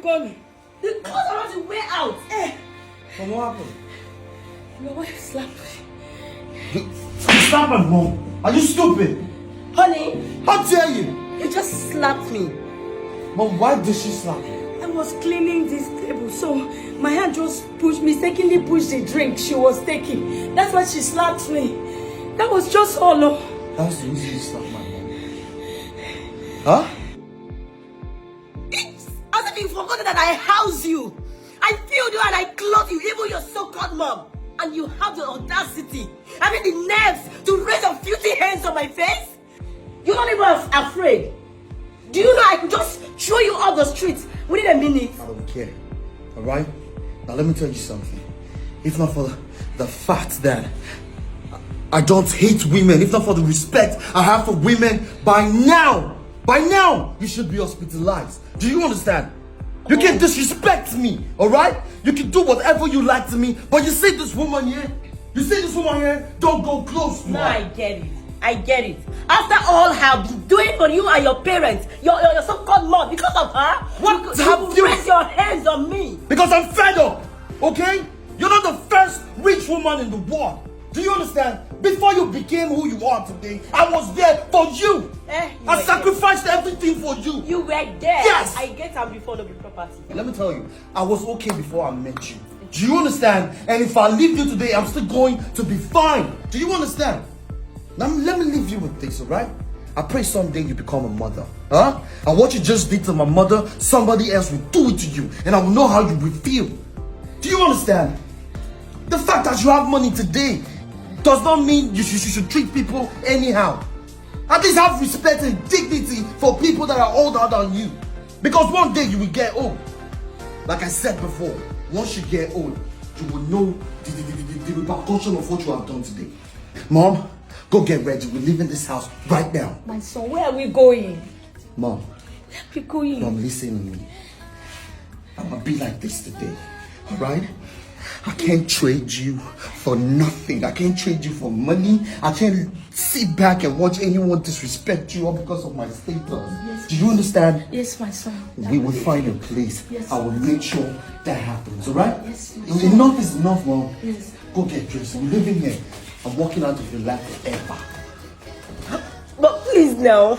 call me? The clothes are on the way out. But what happened? Your wife slapped me. You slapped my mom. Are you stupid? Honey, How dare you? you just slapped me. Mom, why did she slap you? I was cleaning this table, so my hand just mistakenly pushed the drink she was taking. That's why she slapped me. That was just all. No. That's the reason you slapped my mom. Huh? It's as if you forgot that I house you. I filled you and I clothed you, even your so-called mom. And you have the audacity, having the nerves to raise your filthy hands on my face? You're not even afraid. Do you know I could just throw you off the streets within a minute? I don't care. Alright? Now let me tell you something. If not for the fact that I don't hate women, if not for the respect I have for women, by now, you should be hospitalized. Do you understand? You can disrespect me, alright? You can do whatever you like to me, but you see this woman here? Don't go close to her. No, I get it. After all I've been doing for you and your parents, your so-called mom, because of her, What you have you- raise your hands on me. Because I'm fed up, okay? You're not the first rich woman in the world. Do you understand? Before you became who you are today, I was there for you. I sacrificed everything for you. You were there. Yes. I get her before the property. Let me tell you, I was okay before I met you. Do you understand? And if I leave you today, I'm still going to be fine. Do you understand? Now let me leave you with this, alright? I pray someday you become a mother. Huh? And what you just did to my mother, somebody else will do it to you. And I will know how you will feel. Do you understand? The fact that you have money today does not mean you should treat people anyhow. At least have respect and dignity for people that are older than you. Because one day you will get old. Like I said before, once you get old, you will know the repercussion of what you have done today. Mom, go get ready. We're leaving this house right now. My son, where are we going? Mom, We're going. Mom, listen to me. I'm gonna be like this today, alright? I can't trade you for nothing. I can't trade you for money. I can't sit back and watch anyone disrespect you all because of my status. Yes. Do you understand? Yes, my son. We will find a place. Yes. I will make sure that happens, alright? Yes, Enough is enough, Mom. Yes. Go get dressed. We're living here. I'm walking out of your life forever. But please now.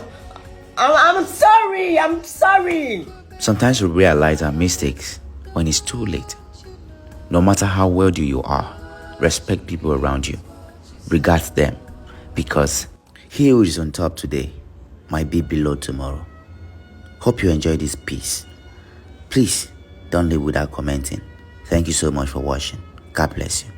I'm sorry. I'm sorry. Sometimes we realize our mistakes when it's too late. No matter how wealthy you are, respect people around you. Regard them, because he who is on top today might be below tomorrow. Hope you enjoy this piece. Please don't leave without commenting. Thank you so much for watching. God bless you.